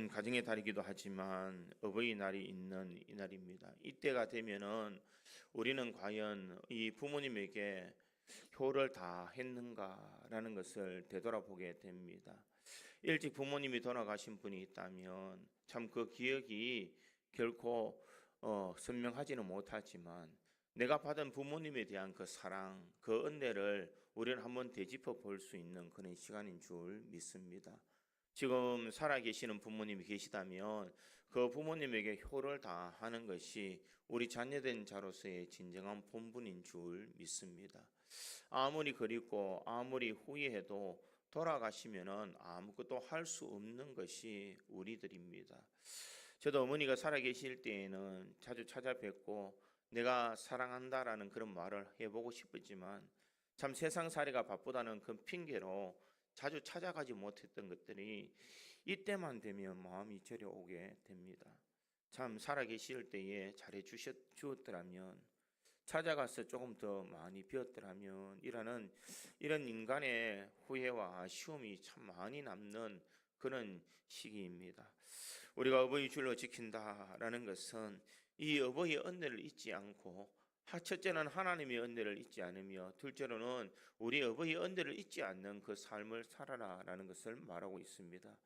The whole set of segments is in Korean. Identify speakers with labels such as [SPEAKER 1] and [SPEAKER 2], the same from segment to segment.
[SPEAKER 1] 가정의 달이기도 하지만 어버이날이 있는 이날입니다. 이때가 되면은 우리는 과연 이 부모님에게 효를 다 했는가라는 것을 되돌아보게 됩니다. 일찍 부모님이 돌아가신 분이 있다면 참 그 기억이 결코 선명하지는 못하지만 내가 받은 부모님에 대한 그 사랑, 그 은혜를 우리는 한번 되짚어 볼 수 있는 그런 시간인 줄 믿습니다. 지금 살아계시는 부모님이 계시다면 그 부모님에게 효를 다하는 것이 우리 자녀된 자로서의 진정한 본분인 줄 믿습니다. 아무리 그립고 아무리 후회해도 돌아가시면은 아무것도 할 수 없는 것이 우리들입니다. 저도 어머니가 살아계실 때에는 자주 찾아뵙고 내가 사랑한다라는 그런 말을 해보고 싶었지만 참 세상살이가 바쁘다는 그 핑계로 자주 찾아가지 못했던 것들이 이때만 되면 마음이 저려오게 됩니다. 참 살아계실 때에 잘해 주었더라면 찾아가서 조금 더 많이 배웠더라면 이런 인간의 후회와 아쉬움이 참 많이 남는 그런 시기입니다. 우리가 어버이 줄로 지킨다라는 것은 이 어버이의 은혜를 잊지 않고 첫째는 하나님의 은혜를 잊지 않으며 둘째로는 우리 어버이의 은혜를 잊지 않는 그 삶을 살아라라는 것을 말하고 있습니다.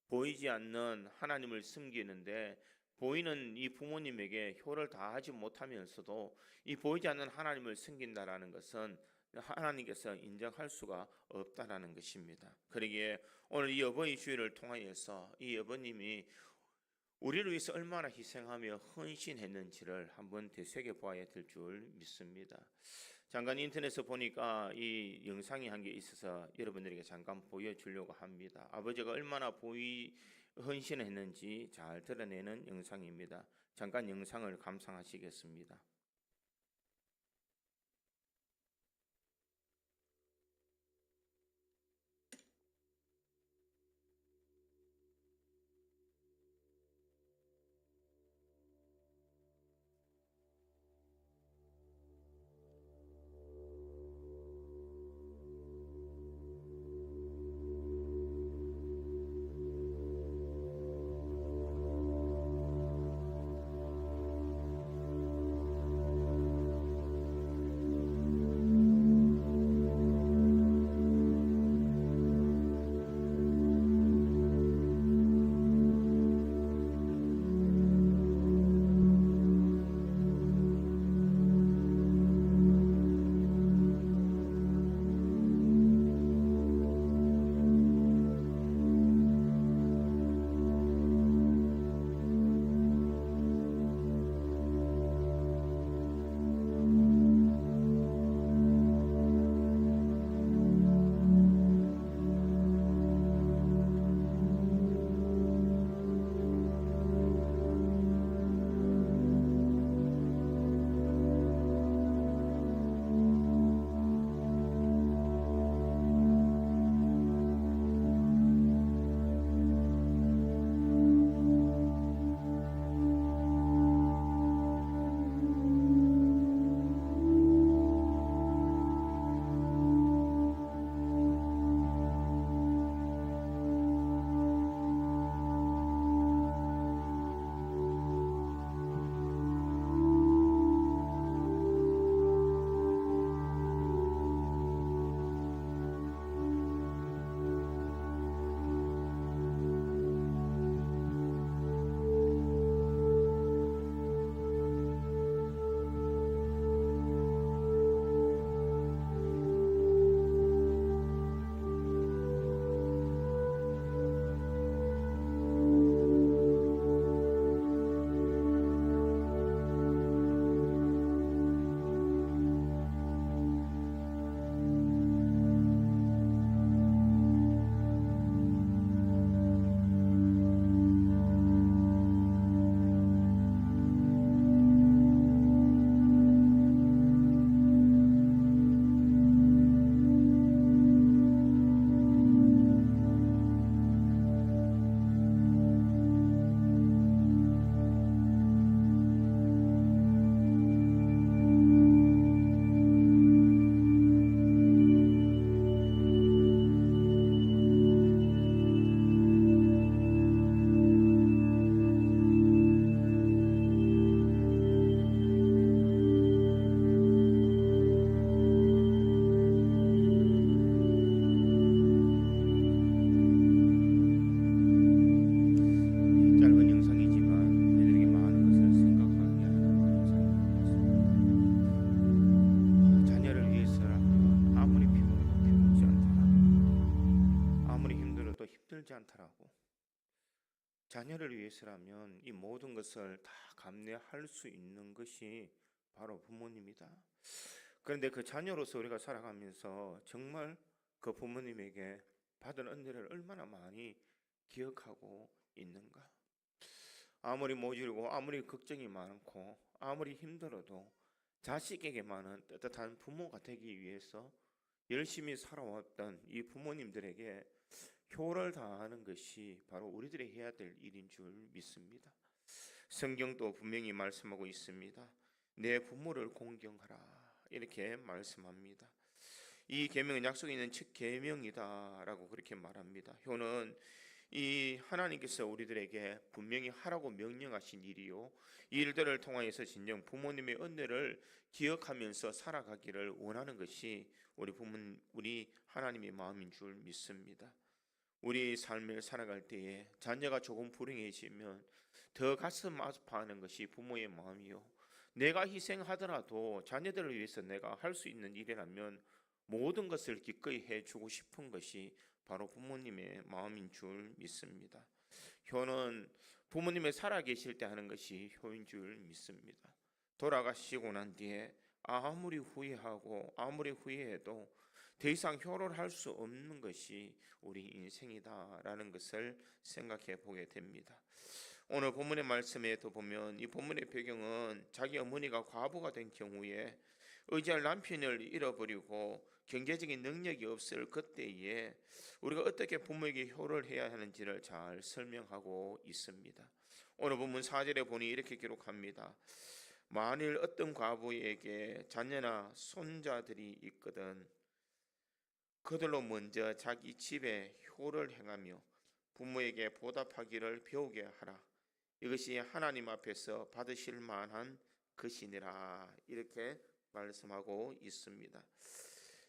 [SPEAKER 1] 보이지 않는 하나님을 섬기는데 보이는 이 부모님에게 효를 다하지 못하면서도 이 보이지 않는 하나님을 섬긴다라는 것은 하나님께서 인정할 수가 없다라는 것입니다. 그러기에 오늘 이 어버이 주일을 통하여서 이 어버님이 우리를 위해서 얼마나 희생하며 헌신했는지를 한번 되새겨 보아야 될 줄 믿습니다. 잠깐 인터넷에 보니까 이 영상이 한 게 있어서 여러분들에게 잠깐 보여주려고 합니다. 아버지가 얼마나 헌신했는지 잘 드러내는 영상입니다. 잠깐 영상을 감상하시겠습니다. 힘들지 않더라고. 자녀를 위해서라면 이 모든 것을 다 감내할 수 있는 것이 바로 부모님이다. 그런데 그 자녀로서 우리가 살아가면서 정말 그 부모님에게 받은 은혜를 얼마나 많이 기억하고 있는가? 아무리 모질고 아무리 걱정이 많고 아무리 힘들어도 자식에게만은 따뜻한 부모가 되기 위해서 열심히 살아왔던 이 부모님들에게 효를 다하는 것이 바로 우리들이 해야 될 일인 줄 믿습니다. 성경도 분명히 말씀하고 있습니다. 내 부모를 공경하라 이렇게 말씀합니다. 이 계명은 약속이 있는 첫 계명이다라고 그렇게 말합니다. 효는 이 하나님께서 우리들에게 분명히 하라고 명령하신 일이요, 이 일들을 통하여서 진정 부모님의 은혜를 기억하면서 살아가기를 원하는 것이 우리 하나님의 마음인 줄 믿습니다. 우리 삶을 살아갈 때에 자녀가 조금 불행해지면 더 가슴 아파하는 것이 부모의 마음이요, 내가 희생하더라도 자녀들을 위해서 내가 할 수 있는 일이라면 모든 것을 기꺼이 해주고 싶은 것이 바로 부모님의 마음인 줄 믿습니다. 효는 부모님이 살아계실 때 하는 것이 효인 줄 믿습니다. 돌아가시고 난 뒤에 아무리 후회하고 아무리 후회해도 더 이상 효를 할 수 없는 것이 우리 인생이다라는 것을 생각해 보게 됩니다. 오늘 본문의 말씀에도 보면 이 본문의 배경은 자기 어머니가 과부가 된 경우에 의지할 남편을 잃어버리고 경제적인 능력이 없을 그때에 우리가 어떻게 부모에게 효를 해야 하는지를 잘 설명하고 있습니다. 오늘 본문 4절에 보니 이렇게 기록합니다. 만일 어떤 과부에게 자녀나 손자들이 있거든 그들로 먼저 자기 집에 효를 행하며 부모에게 보답하기를 배우게 하라. 이것이 하나님 앞에서 받으실 만한 것이니라. 이렇게 말씀하고 있습니다.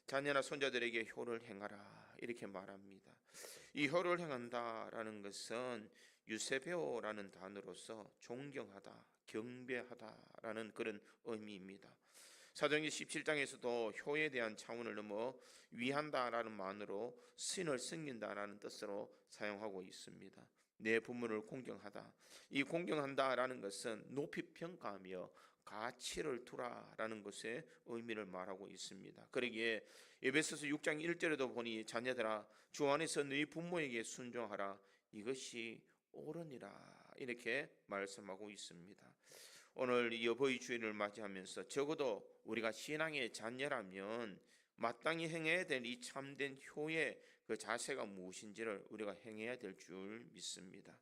[SPEAKER 1] 자녀나 손자들에게 효를 행하라 이렇게 말합니다. 이 효를 행한다라는 것은 유세배오라는 단어로서 존경하다, 경배하다라는 그런 의미입니다. 사도행전 17장에서도 효에 대한 차원을 넘어 위한다라는 말로 신을 섬긴다라는 뜻으로 사용하고 있습니다. 내 부모를 공경하다, 이 공경한다라는 것은 높이 평가하며 가치를 두라라는 것의 의미를 말하고 있습니다. 그러기에 에베소서 6장 1절에도 보니 자녀들아 주 안에서 너희 부모에게 순종하라 이것이 옳으니라 이렇게 말씀하고 있습니다. 오늘 이 어버이 주일을 맞이하면서 적어도 우리가 신앙의 자녀라면 마땅히 행해야 될 이 참된 효의 그 자세가 무엇인지를 우리가 행해야 될 줄 믿습니다.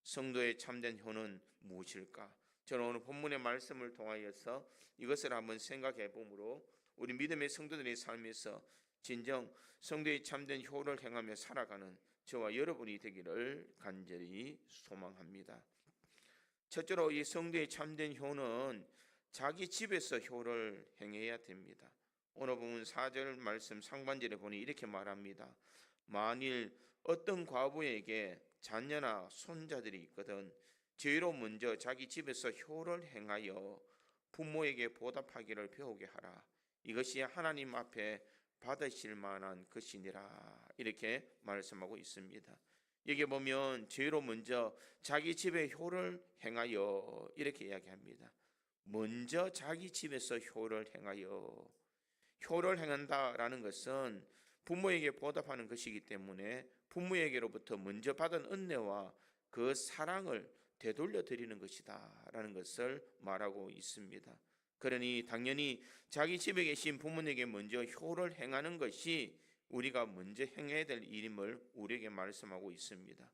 [SPEAKER 1] 성도의 참된 효는 무엇일까? 저는 오늘 본문의 말씀을 통하여서 이것을 한번 생각해 보므로 우리 믿음의 성도들의 삶에서 진정 성도의 참된 효를 행하며 살아가는 저와 여러분이 되기를 간절히 소망합니다. 첫째로 이 성도의 참된 효는 자기 집에서 효를 행해야 됩니다. 오늘 보면 4절 말씀 상반절에 보니 이렇게 말합니다. 만일 어떤 과부에게 자녀나 손자들이 있거든 죄로 먼저 자기 집에서 효를 행하여 부모에게 보답하기를 배우게 하라. 이것이 하나님 앞에 받으실 만한 것이니라. 이렇게 말씀하고 있습니다. 여기 보면 죄로 먼저 자기 집에 효를 행하여 이렇게 이야기합니다. 먼저 자기 집에서 효를 행하여, 효를 행한다라는 것은 부모에게 보답하는 것이기 때문에 부모에게로부터 먼저 받은 은혜와 그 사랑을 되돌려 드리는 것이다 라는 것을 말하고 있습니다. 그러니 당연히 자기 집에 계신 부모에게 먼저 효를 행하는 것이 우리가 먼저 행해야 될 일임을 우리에게 말씀하고 있습니다.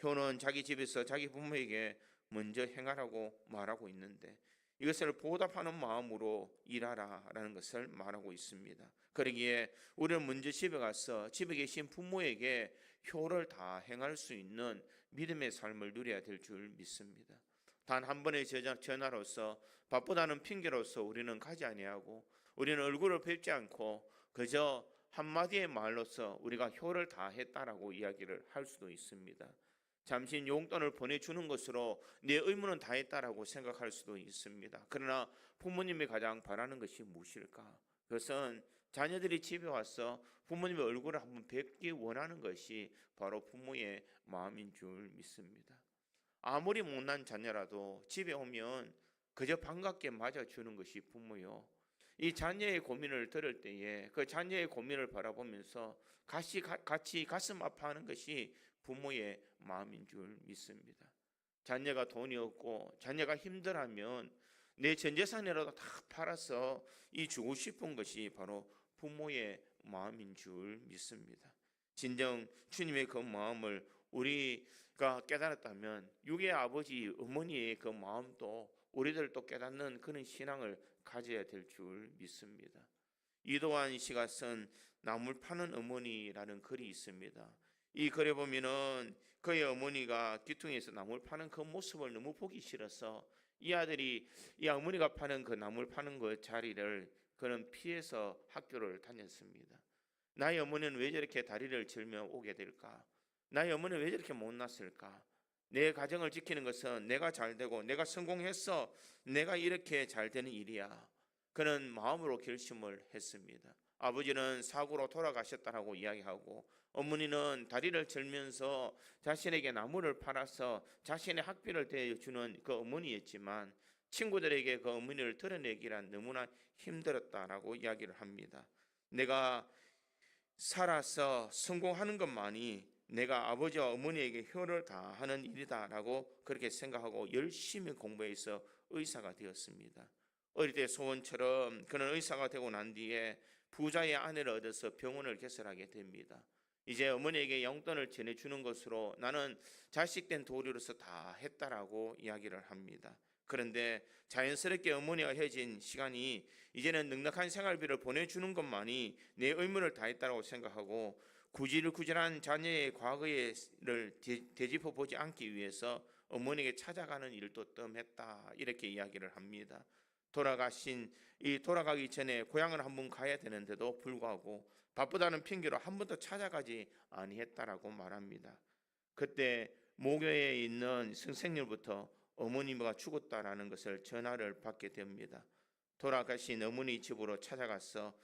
[SPEAKER 1] 효는 자기 집에서 자기 부모에게 먼저 행하라고 말하고 있는데 이것을 보답하는 마음으로 일하라라는 것을 말하고 있습니다. 그러기에 우리는 먼저 집에 가서 집에 계신 부모에게 효를 다 행할 수 있는 믿음의 삶을 누려야 될 줄 믿습니다. 단 한 번의 전화로서 바쁘다는 핑계로서 우리는 가지 아니하고 우리는 얼굴을 뵙지 않고 그저 한마디의 말로서 우리가 효를 다 했다라고 이야기를 할 수도 있습니다. 잠시 용돈을 보내주는 것으로 내 의무는 다 했다라고 생각할 수도 있습니다. 그러나 부모님이 가장 바라는 것이 무엇일까? 그것은 자녀들이 집에 와서 부모님의 얼굴을 한번 뵙기 원하는 것이 바로 부모의 마음인 줄 믿습니다. 아무리 못난 자녀라도 집에 오면 그저 반갑게 맞아주는 것이 부모요. 이 자녀의 고민을 들을 때에 그 자녀의 고민을 바라보면서 같이 가슴 아파하는 것이 부모의 마음인 줄 믿습니다. 자녀가 돈이 없고 자녀가 힘들어하면 내 전 재산이라도 다 팔아서 이 주고 싶은 것이 바로 부모의 마음인 줄 믿습니다. 진정 주님의 그 마음을 우리가 깨달았다면 육의 아버지 어머니의 그 마음도 우리들도 깨닫는 그런 신앙을 가져야 될 줄 믿습니다. 이도환 씨가 쓴 나물 파는 어머니라는 글이 있습니다. 이 글에 보면은 그의 어머니가 귀퉁이에서 나물 파는 그 모습을 너무 보기 싫어서 이 아들이 이 어머니가 파는 그 나물 파는 그 자리를 그는 피해서 학교를 다녔습니다. 나의 어머니는 왜 저렇게 다리를 절며 오게 될까? 나의 어머니는 왜 저렇게 못났을까? 내 가정을 지키는 것은 내가 잘 되고 내가 성공해서 내가 이렇게 잘 되는 일이야. 그는 마음으로 결심을 했습니다. 아버지는 사고로 돌아가셨다라고 이야기하고 어머니는 다리를 절면서 자신에게 나무를 팔아서 자신의 학비를 대주는 그 어머니였지만 친구들에게 그 어머니를 드러내기란 너무나 힘들었다라고 이야기를 합니다. 내가 살아서 성공하는 것만이 내가 아버지와 어머니에게 효를 다하는 일이다라고 그렇게 생각하고 열심히 공부해서 의사가 되었습니다. 어릴 때 소원처럼 그는 의사가 되고 난 뒤에 부자의 아내를 얻어서 병원을 개설하게 됩니다. 이제 어머니에게 용돈을 전해주는 것으로 나는 자식된 도리로서 다 했다라고 이야기를 합니다. 그런데 자연스럽게 어머니와 헤어진 시간이 이제는 넉넉한 생활비를 보내주는 것만이 내 의무를 다했다고 생각하고 구질구질한 자녀의 과거를 되짚어 보지 않기 위해서 어머니에게 찾아가는 일도 뜸했다 이렇게 이야기를 합니다. 돌아가기 전에 고향을 한번 가야 되는데도 불구하고 바쁘다는 핑계로 한 번도 찾아가지 아니했다라고 말합니다. 그때 모교에 있는 선생님부터 어머니가 죽었다라는 것을 전화를 받게 됩니다. 돌아가신 어머니 집으로 찾아가서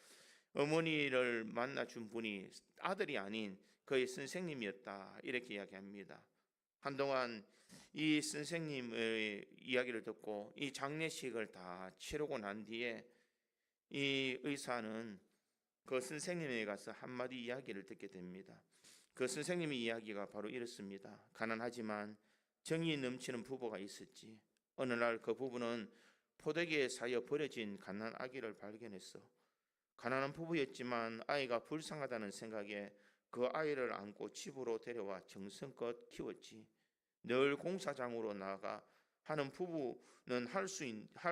[SPEAKER 1] 어머니를 만나준 분이 아들이 아닌 그의 선생님이었다 이렇게 이야기합니다. 한동안 이 선생님의 이야기를 듣고 이 장례식을 다 치르고 난 뒤에 이 의사는 그 선생님에 가서 한마디 이야기를 듣게 됩니다. 그 선생님의 이야기가 바로 이렇습니다. 가난하지만 정이 넘치는 부부가 있었지. 어느 날 그 부부는 포대기에 쌓여 버려진 갓난 아기를 발견했어. 가난한 부부였지만 아이가 불쌍하다는 생각에 그 아이를 안고 집으로 데려와 정성껏 키웠지. 늘 공사장으로 나가 하는 부부는 할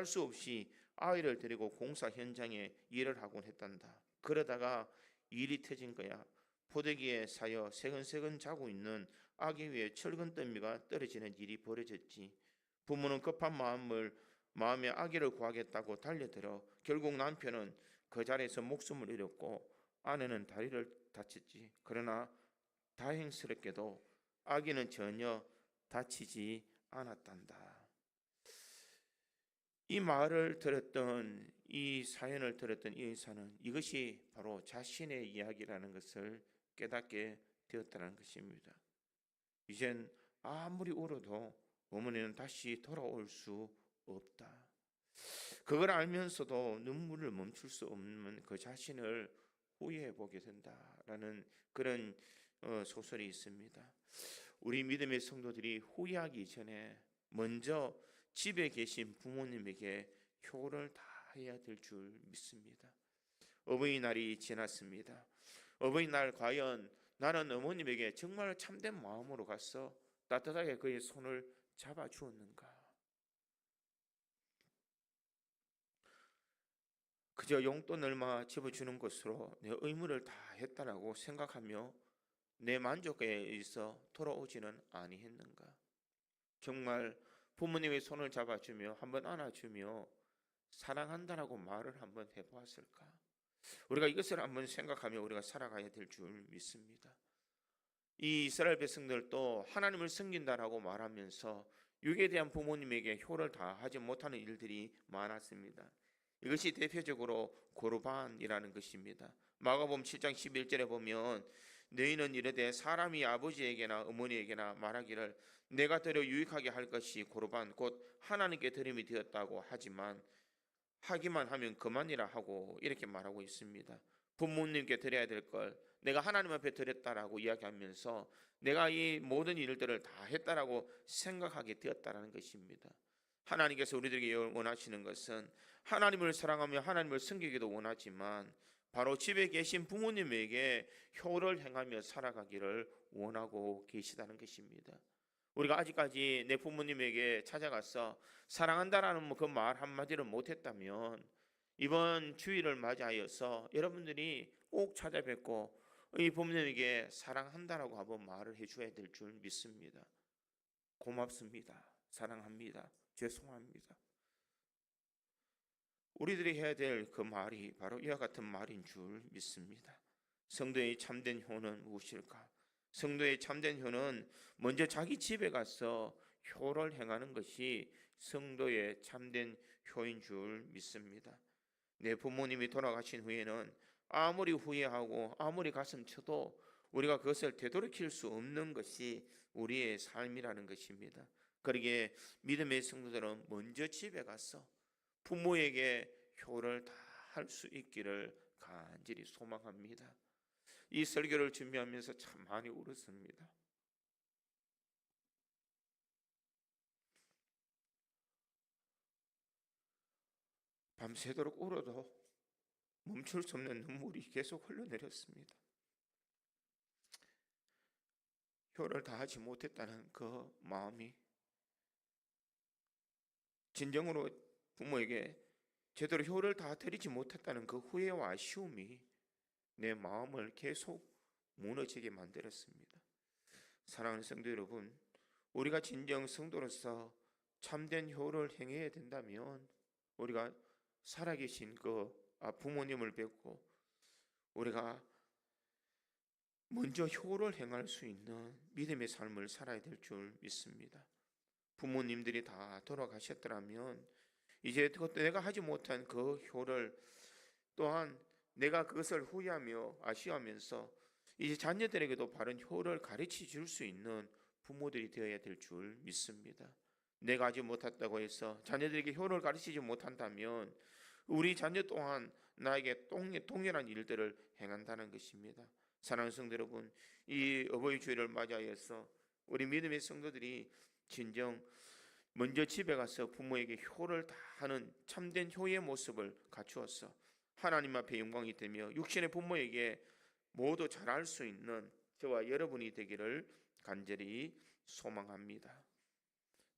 [SPEAKER 1] 수 없이 아이를 데리고 공사 현장에 일을 하곤 했단다. 그러다가 일이 터진 거야. 포대기에 쌓여 세근세근 자고 있는 아기 위에 철근 더미가 떨어지는 일이 벌어졌지. 부모는 급한 마음에 아기를 구하겠다고 달려들어 결국 남편은 그 자리에서 목숨을 잃었고 아내는 다리를 다쳤지. 그러나 다행스럽게도 아기는 전혀 다치지 않았단다. 이 말을 들었던 이 사연을 들었던 이 의사는 이것이 바로 자신의 이야기라는 것을 깨닫게 되었다는 것입니다. 이젠 아무리 울어도 어머니는 다시 돌아올 수 없다. 그걸 알면서도 눈물을 멈출 수 없는 그 자신을 후회해 보게 된다라는 그런 소설이 있습니다. 우리 믿음의 성도들이 후회하기 전에 먼저 집에 계신 부모님에게 효를 다해야 될 줄 믿습니다. 어버이날이 지났습니다. 어버이날 과연 나는 어머님에게 정말 참된 마음으로 가서 따뜻하게 그의 손을 잡아주었는가? 그저 용돈 얼마 집어주는 것으로 내 의무를 다 했다라고 생각하며 내 만족에 의해서 돌아오지는 아니했는가? 정말 부모님의 손을 잡아주며 한번 안아주며 사랑한다라고 말을 한번 해보았을까? 우리가 이것을 한번 생각하며 우리가 살아가야 될 줄 믿습니다. 이 이스라엘 백성들도 하나님을 섬긴다라고 말하면서 육에 대한 부모님에게 효를 다하지 못하는 일들이 많았습니다. 이것이 대표적으로 고르반이라는 것입니다. 마가복음 7장 11절에 보면 너희는 이르되 사람이 아버지에게나 어머니에게나 말하기를 내가 드려 유익하게 할 것이 고르반 곧 하나님께 드림이 되었다고 하지만 하기만 하면 그만이라 하고 이렇게 말하고 있습니다. 부모님께 드려야 될 걸 내가 하나님 앞에 드렸다라고 이야기하면서 내가 이 모든 일들을 다 했다라고 생각하게 되었다라는 것입니다. 하나님께서 우리들에게 원하시는 것은 하나님을 사랑하며 하나님을 섬기기도 원하지만 바로 집에 계신 부모님에게 효를 행하며 살아가기를 원하고 계시다는 것입니다. 우리가 아직까지 내 부모님에게 찾아가서 사랑한다라는 그 말 한마디를 못했다면 이번 주일을 맞이하여서 여러분들이 꼭 찾아뵙고 이 부모님에게 사랑한다라고 한번 말을 해줘야 될 줄 믿습니다. 고맙습니다. 사랑합니다. 죄송합니다. 우리들이 해야 될 그 말이 바로 이와 같은 말인 줄 믿습니다. 성도의 참된 효는 무엇일까? 성도의 참된 효는 먼저 자기 집에 가서 효를 행하는 것이 성도의 참된 효인 줄 믿습니다. 내 부모님이 돌아가신 후에는 아무리 후회하고 아무리 가슴 쳐도 우리가 그것을 되돌이킬 수 없는 것이 우리의 삶이라는 것입니다. 그러기에 믿음의 성도들은 먼저 집에 가서 부모에게 효를 다 할 수 있기를 간절히 소망합니다. 이 설교를 준비하면서 참 많이 울었습니다. 밤새도록 울어도 멈출 수 없는 눈물이 계속 흘러내렸습니다. 효를 다하지 못했다는 그 마음이 진정으로 부모에게 제대로 효를 다 드리지 못했다는 그 후회와 아쉬움이 내 마음을 계속 무너지게 만들었습니다. 사랑하는 성도 여러분, 우리가 진정 성도로서 참된 효를 행해야 된다면 우리가 살아계신 그 부모님을 뵙고 우리가 먼저 효를 행할 수 있는 믿음의 삶을 살아야 될 줄 믿습니다. 부모님들이 다 돌아가셨더라면 이제 내가 하지 못한 그 효를 또한 내가 그것을 후회하며 아쉬워하면서 이제 자녀들에게도 바른 효를 가르쳐 줄 수 있는 부모들이 되어야 될 줄 믿습니다. 내가 하지 못했다고 해서 자녀들에게 효를 가르치지 못한다면 우리 자녀 또한 나에게 동일한 일들을 행한다는 것입니다. 사랑하는 성도 여러분, 이 어버이 주일을 맞이하여서 우리 믿음의 성도들이 진정 먼저 집에 가서 부모에게 효를 다하는 참된 효의 모습을 갖추어서 하나님 앞에 영광이 되며 육신의 부모에게 모두 잘할 수 있는 저와 여러분이 되기를 간절히 소망합니다.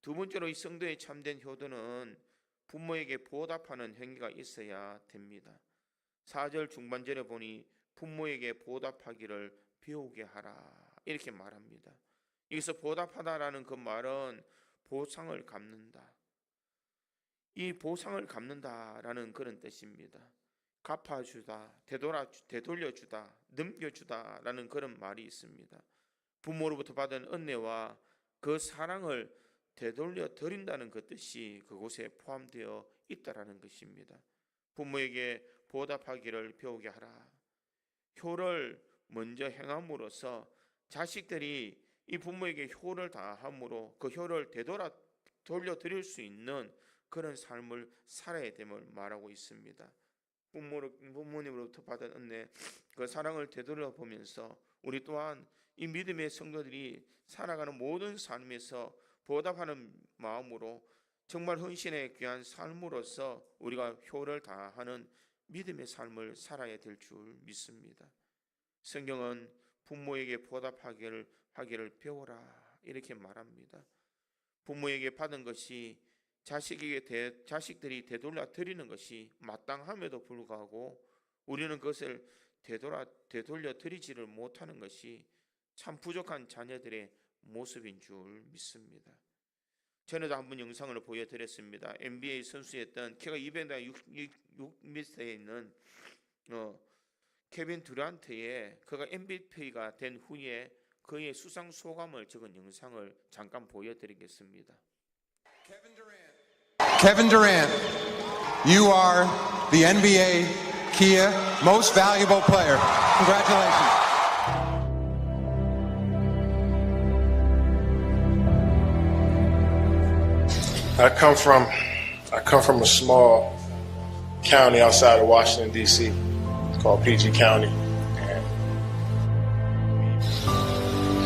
[SPEAKER 1] 두 번째로 이 성도의 참된 효도는 부모에게 보답하는 행위가 있어야 됩니다. 4절 중반절에 보니 부모에게 보답하기를 배우게 하라 이렇게 말합니다. 여기서 보답하다라는 그 말은 보상을 갚는다. 이 보상을 갚는다라는 그런 뜻입니다. 갚아주다, 되돌려주다, 넘겨주다라는 그런 말이 있습니다. 부모로부터 받은 은혜와 그 사랑을 되돌려 드린다는 그 뜻이 그곳에 포함되어 있다라는 것입니다. 부모에게 보답하기를 배우게 하라. 효를 먼저 행함으로써 자식들이 이 부모에게 효를 다함으로 그 효를 되돌려 드릴 수 있는 그런 삶을 살아야 됨을 말하고 있습니다. 부모님으로부터 받은 은혜, 그 사랑을 되돌려 보면서 우리 또한 이 믿음의 성도들이 살아가는 모든 삶에서 보답하는 마음으로 정말 헌신의 귀한 삶으로서 우리가 효를 다하는 믿음의 삶을 살아야 될 줄 믿습니다. 성경은 부모에게 보답하기를 배워라 이렇게 말합니다. 부모에게 받은 것이 자식들이 되돌려 드리는 것이 마땅함에도 불구하고 우리는 그것을 되돌려 드리지를 못하는 것이 참 부족한 자녀들의 모습인 줄 믿습니다. 전에도 한번 영상을 보여드렸습니다. NBA 선수였던 키가 206m에 있는 케빈 듀란트의 그가 MVP가 된 후에 그의 수상 소감을 적은 영상을 잠깐 보여드리겠습니다.
[SPEAKER 2] Kevin Durant You are the NBA Kia Most Valuable Player. Congratulations.
[SPEAKER 3] I come from a small county outside of Washington, D.C. called PG County. And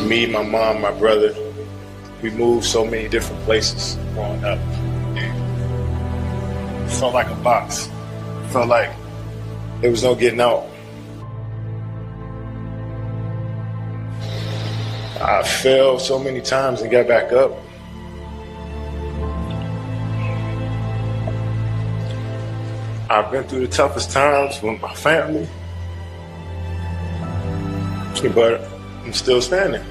[SPEAKER 3] me, my mom, my brother, we moved so many different places growing up. And it felt like a box. It felt like there was no getting out. I fell so many times and got back up. I've been through the toughest times with my family, but I'm still standing.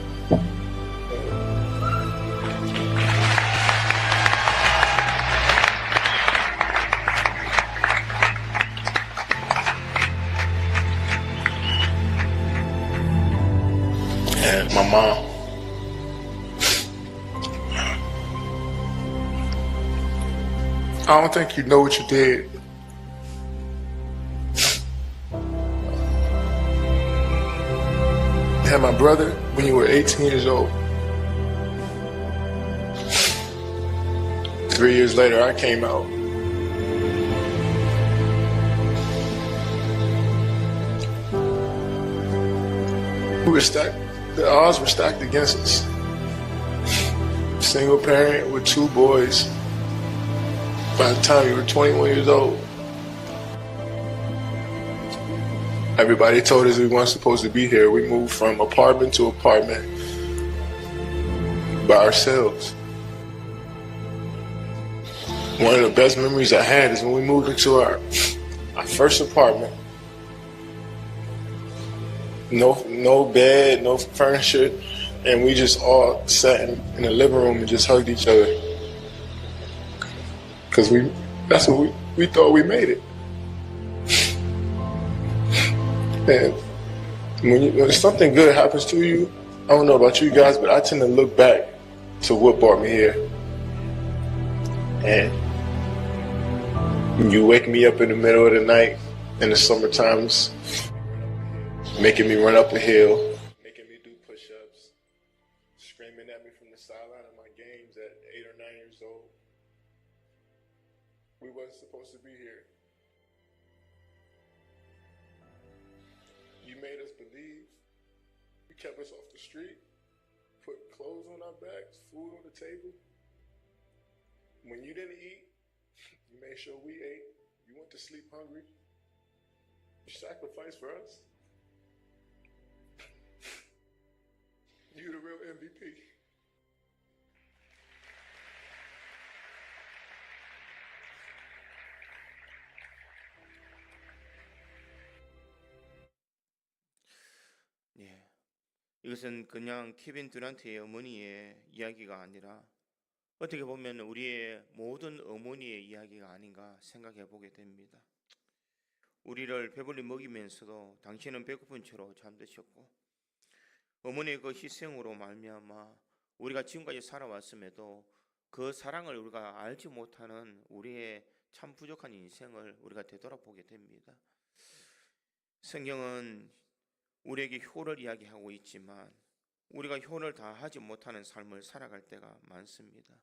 [SPEAKER 3] And my mom. I don't think you know what you did. You had my brother when you were 18 years old. 3 years later, I came out. We were stacked. The odds were stacked against us. Single parent with 2 boys. By the time you were 21 years old. Everybody told us we weren't supposed to be here. We moved from apartment to apartment by ourselves. One of the best memories I had is when we moved into our first apartment. No bed, no furniture, and we just all sat in the living room and just hugged each other. Because that's what we thought we made it. And when something good happens to you, I don't know about you guys, but I tend to look back to what brought me here. And you wake me up in the middle of the night in the summer times, making me run up a hill, making me do push-ups, screaming at me from the sideline of my games at 8 or 9 years old. We wasn't supposed to be here. You made us believe. You kept us off the street, put clothes on our backs, food on the table. When you didn't eat, you made sure we ate. You went to sleep hungry. You sacrificed for us. You the real MVP.
[SPEAKER 1] 예, 이것은 그냥 케빈 듀란트의 어머니의 이야기가 아니라 어떻게 보면 우리의 모든 어머니의 이야기가 아닌가 생각해 보게 됩니다. 우리를 배불리 먹이면서도 당신은 배고픈 채로 잠드셨고 어머니의 그 희생으로 말미암아 우리가 지금까지 살아왔음에도 그 사랑을 우리가 알지 못하는 우리의 참 부족한 인생을 우리가 되돌아보게 됩니다. 성경은 우리에게 효를 이야기하고 있지만 우리가 효를 다하지 못하는 삶을 살아갈 때가 많습니다.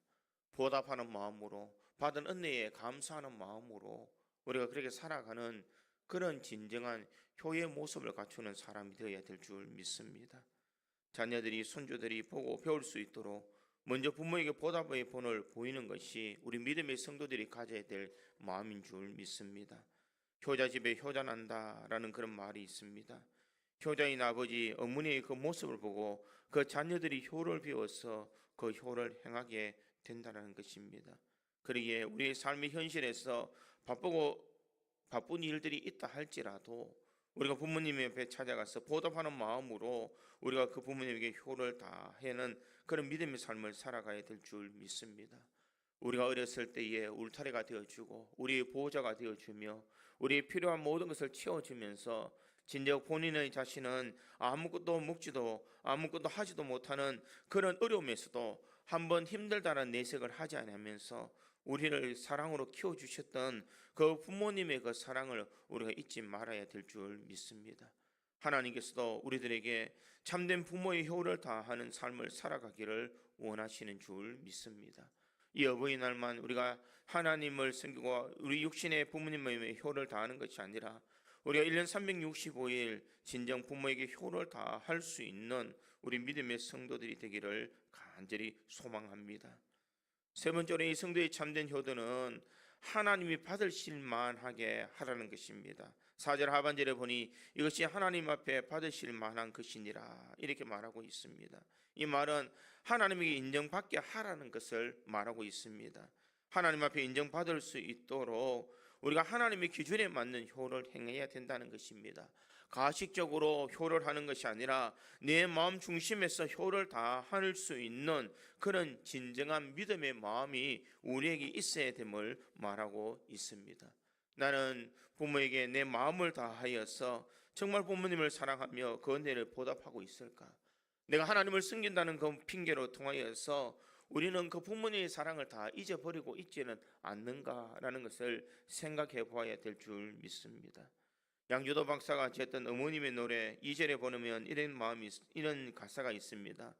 [SPEAKER 1] 보답하는 마음으로 받은 은혜에 감사하는 마음으로 우리가 그렇게 살아가는 그런 진정한 효의 모습을 갖추는 사람이 되어야 될 줄 믿습니다. 자녀들이 손주들이 보고 배울 수 있도록 먼저 부모에게 보답의 본을 보이는 것이 우리 믿음의 성도들이 가져야 될 마음인 줄 믿습니다. 효자 집에 효자 난다라는 그런 말이 있습니다. 효자인 아버지 어머니의 그 모습을 보고 그 자녀들이 효를 배워서 그 효를 행하게 된다는 것입니다. 그러기에 우리의 삶의 현실에서 바쁜 일들이 있다 할지라도 우리가 부모님 옆에 찾아가서 보답하는 마음으로 우리가 그 부모님에게 효를 다하는 그런 믿음의 삶을 살아가야 될 줄 믿습니다. 우리가 어렸을 때에 울타리가 되어주고 우리의 보호자가 되어주며 우리의 필요한 모든 것을 채워주면서 진정 본인의 자신은 아무것도 먹지도 아무것도 하지도 못하는 그런 어려움에서도 한번 힘들다는 내색을 하지 않으면서 우리를 사랑으로 키워주셨던 그 부모님의 그 사랑을 우리가 잊지 말아야 될 줄 믿습니다. 하나님께서도 우리들에게 참된 부모의 효를 다하는 삶을 살아가기를 원하시는 줄 믿습니다. 이 어버이날만 우리가 하나님을 섬기고 우리 육신의 부모님의 효를 다하는 것이 아니라 우리가 1년 365일 진정 부모에게 효를 다할 수 있는 우리 믿음의 성도들이 되기를 간절히 소망합니다. 세 번째로 이 성도의 참된 효도는 하나님이 받으실 만하게 하라는 것입니다. 4절 하반절에 보니 이것이 하나님 앞에 받으실 만한 것이니라 이렇게 말하고 있습니다. 이 말은 하나님에게 인정받게 하라는 것을 말하고 있습니다. 하나님 앞에 인정받을 수 있도록 우리가 하나님의 기준에 맞는 효를 행해야 된다는 것입니다. 가식적으로 효를 하는 것이 아니라 내 마음 중심에서 효를 다할 수 있는 그런 진정한 믿음의 마음이 우리에게 있어야 됨을 말하고 있습니다. 나는 부모에게 내 마음을 다하여서 정말 부모님을 사랑하며 그 은혜를 보답하고 있을까? 내가 하나님을 섬긴다는 그 핑계로 통하여서 우리는 그 부모님의 사랑을 다 잊어버리고 있지는 않는가라는 것을 생각해 보아야 될 줄 믿습니다. 양주도 박사가 지었던 어머님의 노래 2절에 보면 이런 가사가 있습니다.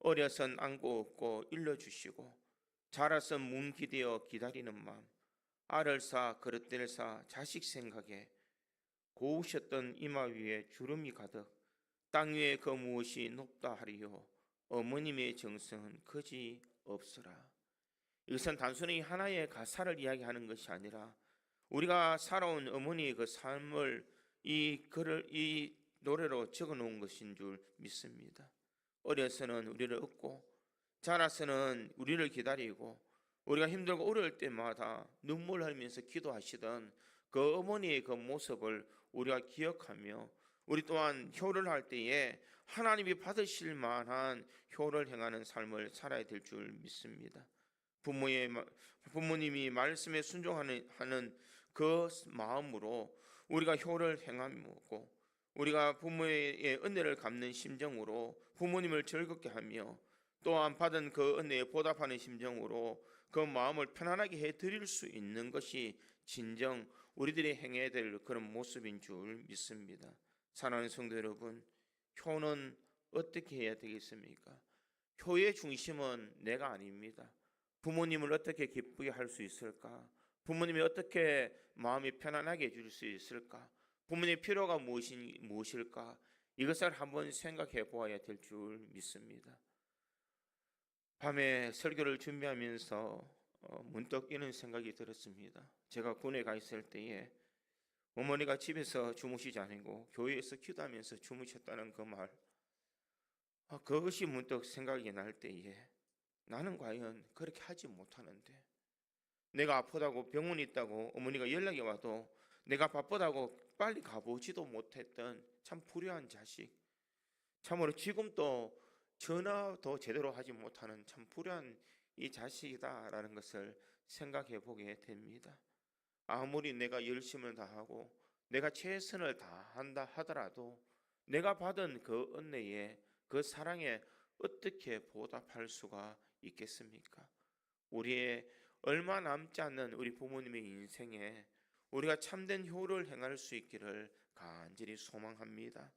[SPEAKER 1] 어려선 안고 업고 일러주시고 자라선 문 기대어 기다리는 마음 알을 사 그릇들 사 자식 생각에 고우셨던 이마 위에 주름이 가득 땅 위에 그 무엇이 높다 하리요 어머님의 정성은 그지 없으라. 이것은 단순히 하나의 가사를 이야기하는 것이 아니라 우리가 살아온 어머니의 그 삶을 이 노래로 적어 놓은 것인 줄 믿습니다. 어려서는 우리를 얻고 자라서는 우리를 기다리고 우리가 힘들고 어려울 때마다 눈물 흘리면서 기도하시던 그 어머니의 그 모습을 우리가 기억하며 우리 또한 효를 할 때에 하나님이 받으실 만한 효를 행하는 삶을 살아야 될 줄 믿습니다. 부모님이 말씀에 순종하는 그 마음으로 우리가 효를 행하고 우리가 부모의 은혜를 갚는 심정으로 부모님을 즐겁게 하며 또한 받은 그 은혜에 보답하는 심정으로 그 마음을 편안하게 해드릴 수 있는 것이 진정 우리들이 행해야 될 그런 모습인 줄 믿습니다. 사랑하는 성도 여러분, 효는 어떻게 해야 되겠습니까? 효의 중심은 내가 아닙니다. 부모님을 어떻게 기쁘게 할 수 있을까? 부모님이 어떻게 마음이 편안하게 해줄 수 있을까? 부모님의 필요가 무엇일까? 이것을 한번 생각해 보아야 될 줄 믿습니다. 밤에 설교를 준비하면서 문득 이런 생각이 들었습니다. 제가 군에 가 있을 때에 어머니가 집에서 주무시지 않고 교회에서 기도하면서 주무셨다는 그 말, 그것이 문득 생각이 날 때에 나는 과연 그렇게 하지 못하는데 내가 아프다고 병원에 있다고 어머니가 연락이 와도 내가 바쁘다고 빨리 가보지도 못했던 참 불효한 자식, 참으로 지금도 전화도 제대로 하지 못하는 참 불효한 이 자식이다라는 것을 생각해 보게 됩니다. 아무리 내가 열심을 다하고 내가 최선을 다한다 하더라도 내가 받은 그 은혜에 그 사랑에 어떻게 보답할 수가 있겠습니까? 우리의 얼마 남지 않는 우리 부모님의 인생에 우리가 참된 효를 행할 수 있기를 간절히 소망합니다.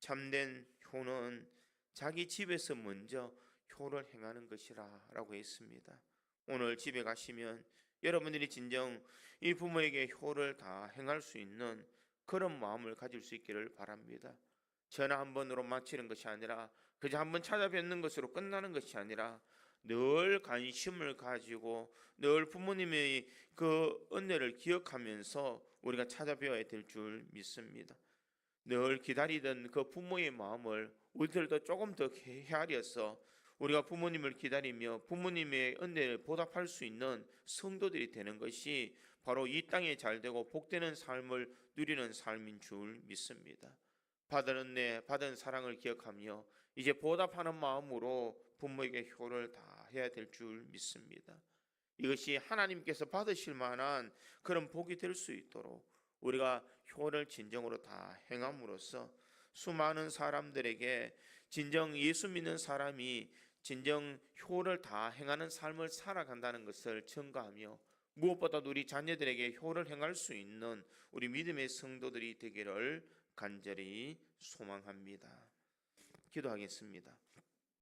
[SPEAKER 1] 참된 효는 자기 집에서 먼저 효를 행하는 것이라고 했습니다. 오늘 집에 가시면 여러분들이 진정 이 부모에게 효를 다 행할 수 있는 그런 마음을 가질 수 있기를 바랍니다. 전화 한 번으로 마치는 것이 아니라 그저 한번 찾아뵙는 것으로 끝나는 것이 아니라 늘 관심을 가지고 늘 부모님의 그 은혜를 기억하면서 우리가 찾아뵈어야 될 줄 믿습니다. 늘 기다리던 그 부모의 마음을 우리들도 조금 더 헤아려서 우리가 부모님을 기다리며 부모님의 은혜를 보답할 수 있는 성도들이 되는 것이 바로 이 땅에 잘되고 복되는 삶을 누리는 삶인 줄 믿습니다. 받은 은혜, 받은 사랑을 기억하며 이제 보답하는 마음으로 부모에게 효를 다해야 될 줄 믿습니다. 이것이 하나님께서 받으실 만한 그런 복이 될 수 있도록 우리가 효를 진정으로 다 행함으로써 수많은 사람들에게 진정 예수 믿는 사람이 진정 효를 다 행하는 삶을 살아간다는 것을 증거하며 무엇보다도 우리 자녀들에게 효를 행할 수 있는 우리 믿음의 성도들이 되기를 간절히 소망합니다. 기도하겠습니다.